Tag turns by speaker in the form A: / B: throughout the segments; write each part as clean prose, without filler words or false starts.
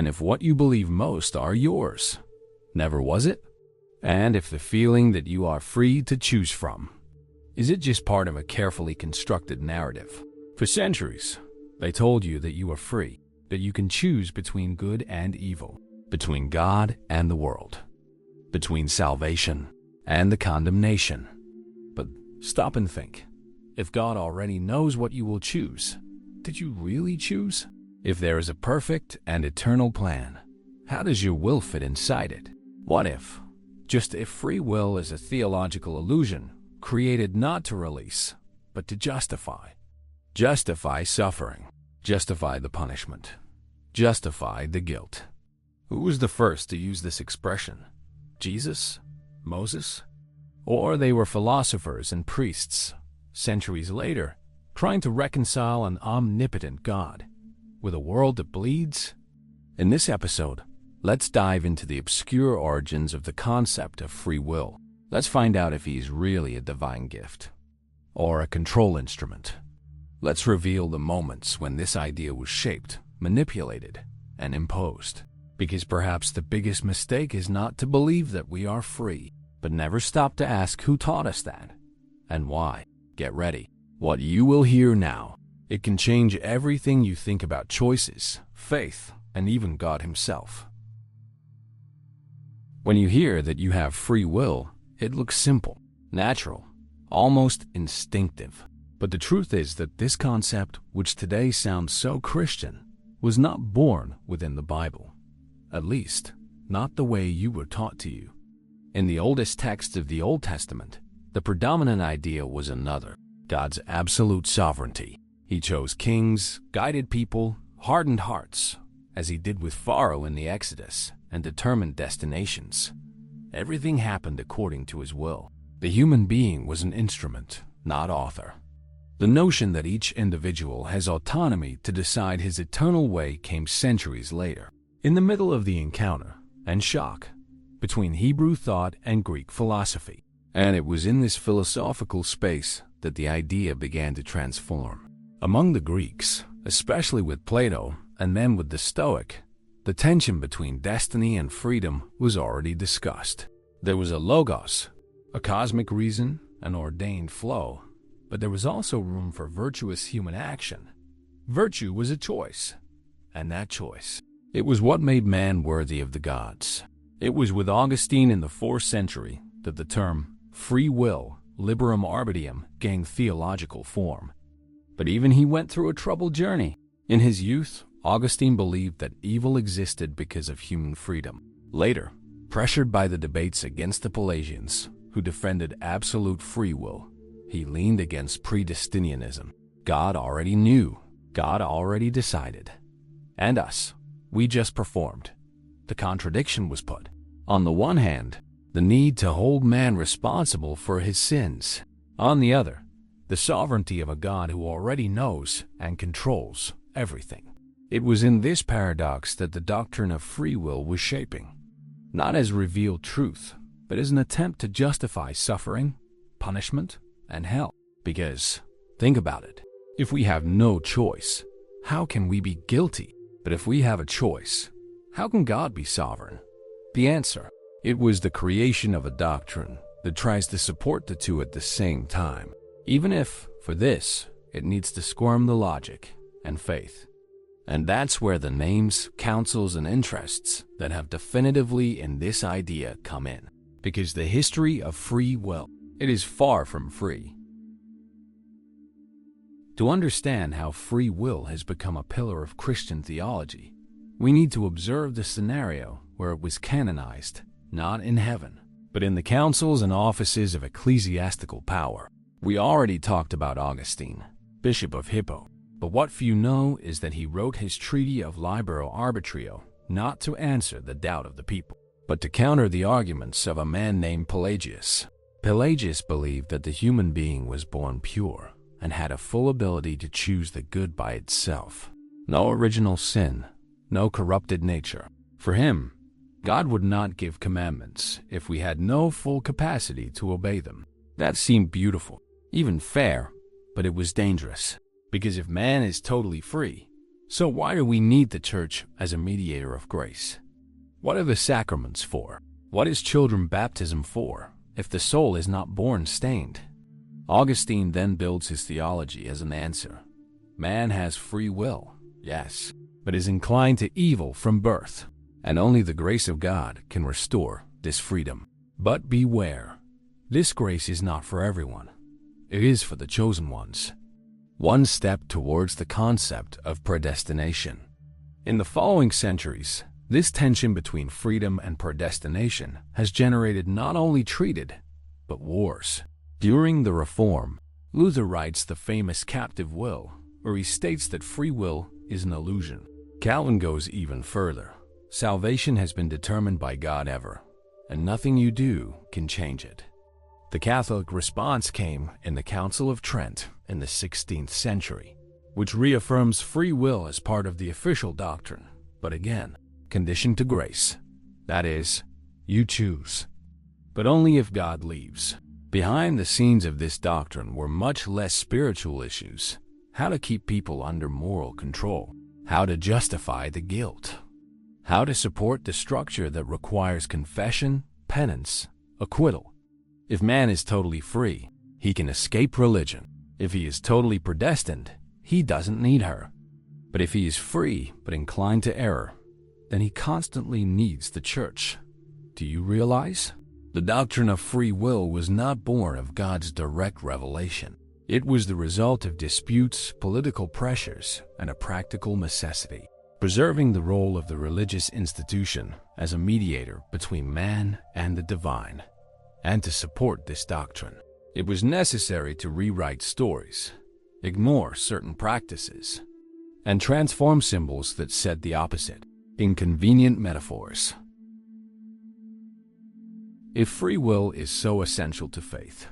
A: And if what you believe most are yours, never was it? And if the feeling that you are free to choose from, is it just part of a carefully constructed narrative? For centuries, they told you that you are free, that you can choose between good and evil, between God and the world, between salvation and the condemnation. But stop and think. If God already knows what you will choose, did you really choose? If there is a perfect and eternal plan, how does your will fit inside it? What if, just if free will is a theological illusion created not to release, but to justify? Justify suffering, justify the punishment, justify the guilt. Who was the first to use this expression? Jesus? Moses? Or they were philosophers and priests, centuries later, trying to reconcile an omnipotent God with a world that bleeds? In this episode, let's dive into the obscure origins of the concept of free will. Let's find out if he's really a divine gift or a control instrument. Let's reveal the moments when this idea was shaped, manipulated, and imposed. Because perhaps the biggest mistake is not to believe that we are free, but never stop to ask who taught us that and why. Get ready. What you will hear now, it can change everything you think about choices, faith, and even God himself. When you hear that you have free will, it looks simple, natural, almost instinctive. But the truth is that this concept, which today sounds so Christian, was not born within the Bible. At least, not the way you were taught to you. In the oldest texts of the Old Testament, the predominant idea was another: God's absolute sovereignty. He chose kings, guided people, hardened hearts, as he did with Pharaoh in the Exodus, and determined destinations. Everything happened according to his will. The human being was an instrument, not author. The notion that each individual has autonomy to decide his eternal way came centuries later, in the middle of the encounter and shock between Hebrew thought and Greek philosophy. And it was in this philosophical space that the idea began to transform. Among the Greeks, especially with Plato and then with the Stoic, the tension between destiny and freedom was already discussed. There was a logos, a cosmic reason, an ordained flow, but there was also room for virtuous human action. Virtue was a choice, and that choice, it was what made man worthy of the gods. It was with Augustine in the 4th century that the term free will, liberum arbitium, gained theological form. But even he went through a troubled journey. In his youth, Augustine believed that evil existed because of human freedom. Later, pressured by the debates against the Pelagians, who defended absolute free will, he leaned against predestinianism. God already knew. God already decided. And us, we just performed. The contradiction was put. On the one hand, the need to hold man responsible for his sins. On the other, the sovereignty of a God who already knows and controls everything. It was in this paradox that the doctrine of free will was shaping, not as revealed truth, but as an attempt to justify suffering, punishment, and hell. Because, think about it, if we have no choice, how can we be guilty? But if we have a choice, how can God be sovereign? The answer, it was the creation of a doctrine that tries to support the two at the same time, even if, for this, it needs to squirm the logic and faith. And that's where the names, councils, and interests that have definitively in this idea come in. Because the history of free will, it is far from free. To understand how free will has become a pillar of Christian theology, we need to observe the scenario where it was canonized, not in heaven, but in the councils and offices of ecclesiastical power. We already talked about Augustine, Bishop of Hippo, but what few know is that he wrote his treaty of Libero Arbitrio not to answer the doubt of the people, but to counter the arguments of a man named Pelagius. Pelagius believed that the human being was born pure and had a full ability to choose the good by itself. No original sin, no corrupted nature. For him, God would not give commandments if we had no full capacity to obey them. That seemed beautiful, even fair, but it was dangerous. Because if man is totally free, So why do we need the church as a mediator of grace? What are the sacraments for? What is children baptism for, if the soul is not born stained? Augustine then builds his theology as an answer. Man has free will, yes, but is inclined to evil from birth, and only the grace of God can restore this freedom. But beware, this grace is not for everyone. It is for the chosen ones. One step towards the concept of predestination. In the following centuries, this tension between freedom and predestination has generated not only treated, but wars. During the Reform, Luther writes the famous Captive Will, where he states that free will is an illusion. Calvin goes even further. Salvation has been determined by God ever, and nothing you do can change it. The Catholic response came in the Council of Trent in the 16th century, which reaffirms free will as part of the official doctrine, but again, conditioned to grace. That is, you choose. But only if God leaves. Behind the scenes of this doctrine were much less spiritual issues. How to keep people under moral control. How to justify the guilt. How to support the structure that requires confession, penance, acquittal. If man is totally free, he can escape religion. If he is totally predestined, he doesn't need her. But if he is free but inclined to error, then he constantly needs the church. Do you realize? The doctrine of free will was not born of God's direct revelation. It was the result of disputes, political pressures, and a practical necessity, preserving the role of the religious institution as a mediator between man and the divine. And to support this doctrine, it was necessary to rewrite stories, ignore certain practices, and transform symbols that said the opposite. Inconvenient metaphors. If free will is so essential to faith,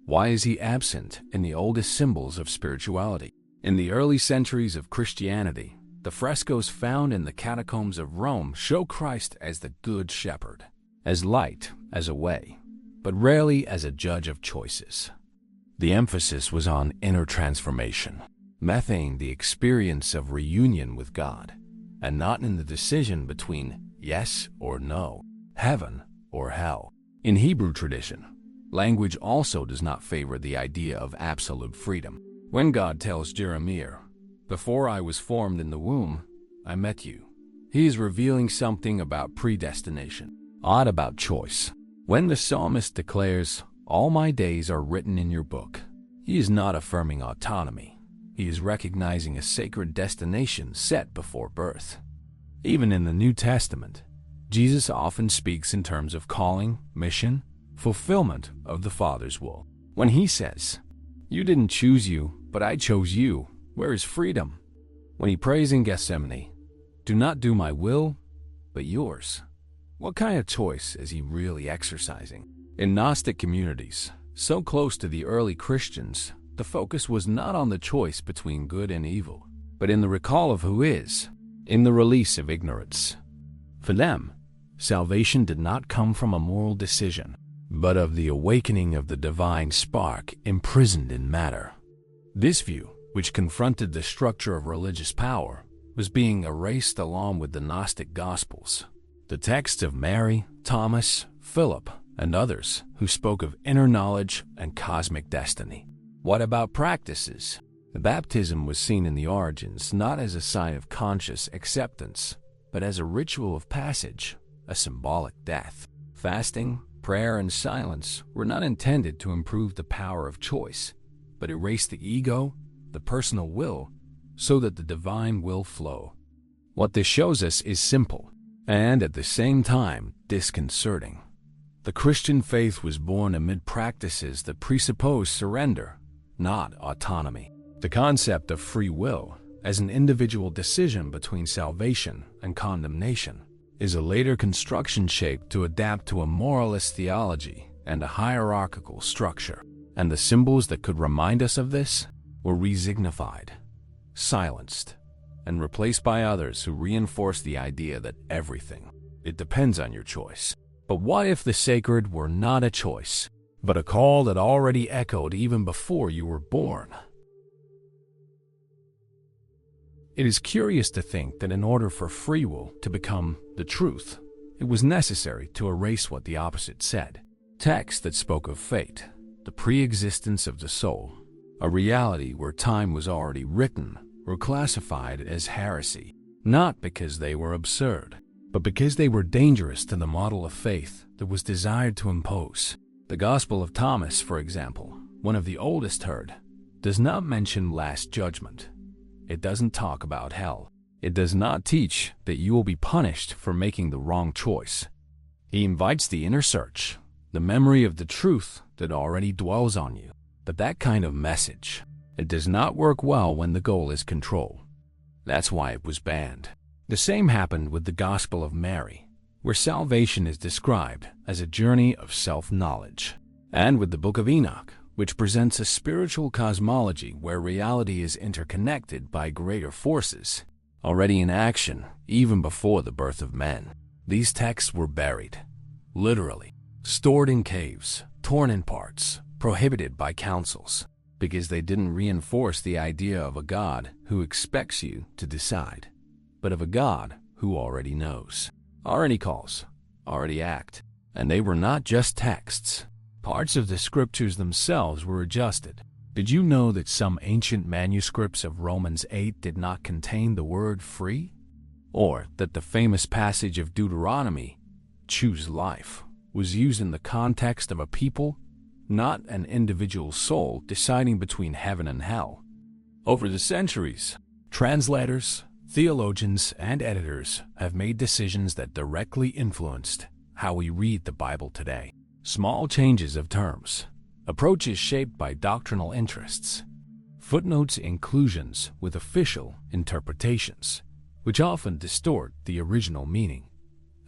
A: why is he absent in the oldest symbols of spirituality? In the early centuries of Christianity, the frescoes found in the catacombs of Rome show Christ as the Good Shepherd, as light, as a way, but rarely as a judge of choices. The emphasis was on inner transformation, methane the experience of reunion with God, and not in the decision between yes or no, heaven or hell. In Hebrew tradition, language also does not favor the idea of absolute freedom. When God tells Jeremiah, "Before I was formed in the womb, I met you," he is revealing something about predestination, odd about choice. When the psalmist declares, "All my days are written in your book," he is not affirming autonomy. He is recognizing a sacred destination set before birth. Even in the New Testament, Jesus often speaks in terms of calling, mission, fulfillment of the Father's will. When he says, "You didn't choose you, but I chose you," where is freedom? When he prays in Gethsemane, "Do not do my will, but yours," what kind of choice is he really exercising? In Gnostic communities, so close to the early Christians, the focus was not on the choice between good and evil, but in the recall of who is, in the release of ignorance. For them, salvation did not come from a moral decision, but of the awakening of the divine spark imprisoned in matter. This view, which confronted the structure of religious power, was being erased along with the Gnostic Gospels, the texts of Mary, Thomas, Philip, and others who spoke of inner knowledge and cosmic destiny. What about practices? The baptism was seen in the origins not as a sign of conscious acceptance, but as a ritual of passage, a symbolic death. Fasting, prayer, and silence were not intended to improve the power of choice, but erase the ego, the personal will, so that the divine will flow. What this shows us is simple, and at the same time disconcerting. The Christian faith was born amid practices that presuppose surrender, not autonomy. The concept of free will, as an individual decision between salvation and condemnation, is a later construction shaped to adapt to a moralist theology and a hierarchical structure. And the symbols that could remind us of this were resignified, silenced, and replaced by others who reinforce the idea that everything, it depends on your choice. But what if the sacred were not a choice, but a call that already echoed even before you were born? It is curious to think that in order for free will to become the truth, it was necessary to erase what the opposite said. Texts that spoke of fate, the pre-existence of the soul, a reality where time was already written, were classified as heresy, not because they were absurd, but because they were dangerous to the model of faith that was desired to impose. The Gospel of Thomas, for example, one of the oldest heard, does not mention last judgment. It doesn't talk about hell. It does not teach that you will be punished for making the wrong choice. He invites the inner search, the memory of the truth that already dwells on you. But that kind of message, it does not work well when the goal is control. That's why it was banned. The same happened with the Gospel of Mary, where salvation is described as a journey of self-knowledge, and with the Book of Enoch, which presents a spiritual cosmology where reality is interconnected by greater forces, already in action even before the birth of men. These texts were buried, literally, stored in caves, torn in parts, prohibited by councils, because they didn't reinforce the idea of a God who expects you to decide, but of a God who already knows, already calls, already act. And they were not just texts. Parts of the scriptures themselves were adjusted. Did you know that some ancient manuscripts of Romans 8 did not contain the word free? Or that the famous passage of Deuteronomy, choose life, was used in the context of a people, not an individual soul deciding between heaven and hell? Over the centuries, translators, theologians, and editors have made decisions that directly influenced how we read the Bible today. Small changes of terms, approaches shaped by doctrinal interests, footnotes, inclusions with official interpretations, which often distort the original meaning.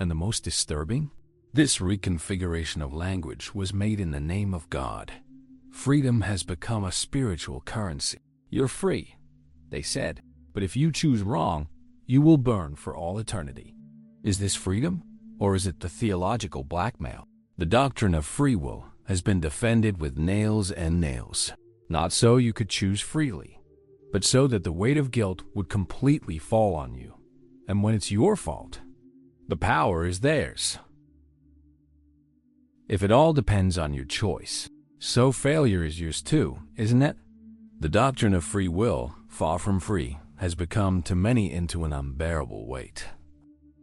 A: And the most disturbing? This reconfiguration of language was made in the name of God. Freedom has become a spiritual currency. You're free, they said, but if you choose wrong, you will burn for all eternity. Is this freedom, or is it the theological blackmail? The doctrine of free will has been defended with nails and nails, not so you could choose freely, but so that the weight of guilt would completely fall on you. And when it's your fault, the power is theirs. If it all depends on your choice, so failure is yours too, isn't it? The doctrine of free will, far from free, has become to many into an unbearable weight.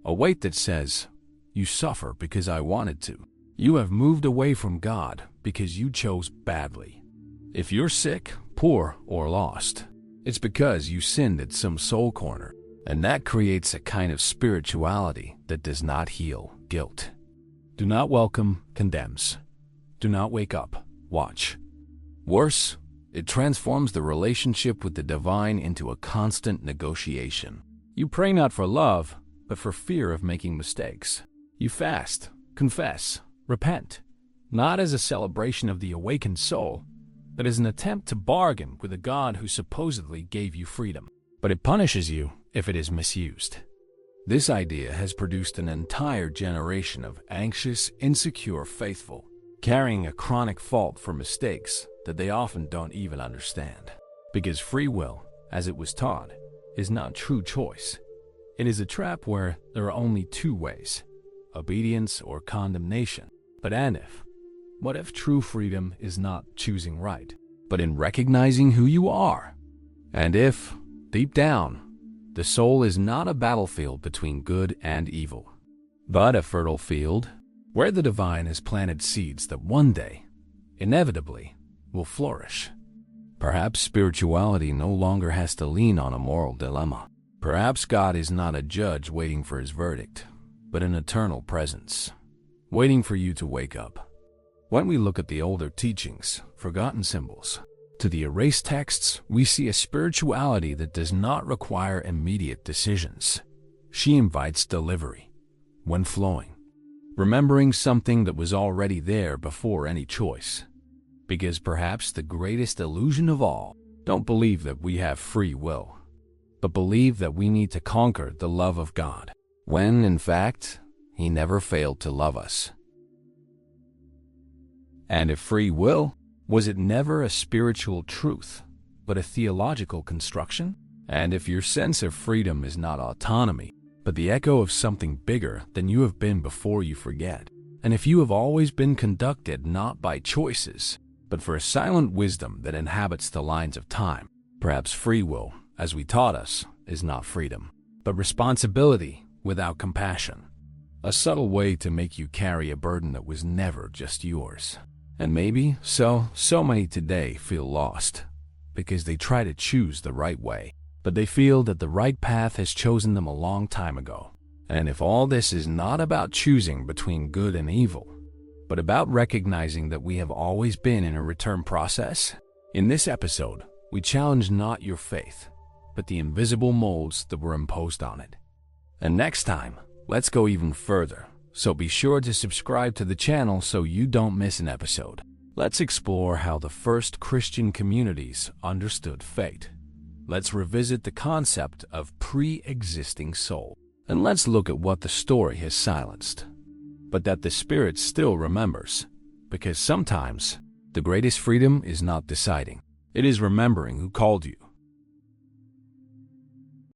A: A weight that says, you suffer because I wanted to. You have moved away from God because you chose badly. If you're sick, poor, or lost, it's because you sinned at some soul corner, and that creates a kind of spirituality that does not heal guilt. Do not welcome, condemns. Do not wake up, watch. Worse, it transforms the relationship with the divine into a constant negotiation. You pray not for love, but for fear of making mistakes. You fast, confess, repent, not as a celebration of the awakened soul, but as an attempt to bargain with a God who supposedly gave you freedom. But it punishes you if it is misused. This idea has produced an entire generation of anxious, insecure faithful, carrying a chronic fault for mistakes that they often don't even understand. Because free will, as it was taught, is not true choice. It is a trap where there are only two ways, obedience or condemnation. But what if true freedom is not choosing right, but in recognizing who you are? And if, deep down, the soul is not a battlefield between good and evil, but a fertile field where the divine has planted seeds that one day, inevitably, will flourish. Perhaps spirituality no longer has to lean on a moral dilemma. Perhaps God is not a judge waiting for his verdict, but an eternal presence, waiting for you to wake up. When we look at the older teachings, forgotten symbols, to the erased texts, we see a spirituality that does not require immediate decisions. She invites delivery, when flowing, remembering something that was already there before any choice. Because perhaps the greatest illusion of all, don't believe that we have free will, but believe that we need to conquer the love of God, when, in fact, he never failed to love us. And if free will, was it never a spiritual truth, but a theological construction? And if your sense of freedom is not autonomy, but the echo of something bigger than you have been before you forget, and if you have always been conducted not by choices, but for a silent wisdom that inhabits the lines of time, perhaps free will, as we taught us, is not freedom, but responsibility without compassion. A subtle way to make you carry a burden that was never just yours. And maybe so many today feel lost, because they try to choose the right way, but they feel that the right path has chosen them a long time ago. And if all this is not about choosing between good and evil, but about recognizing that we have always been in a return process, in this episode, we challenge not your faith, but the invisible molds that were imposed on it. And next time, let's go even further, so be sure to subscribe to the channel so you don't miss an episode. Let's explore how the first Christian communities understood fate. Let's revisit the concept of pre-existing soul. And let's look at what the story has silenced, but that the Spirit still remembers. Because sometimes, the greatest freedom is not deciding. It is remembering who called you.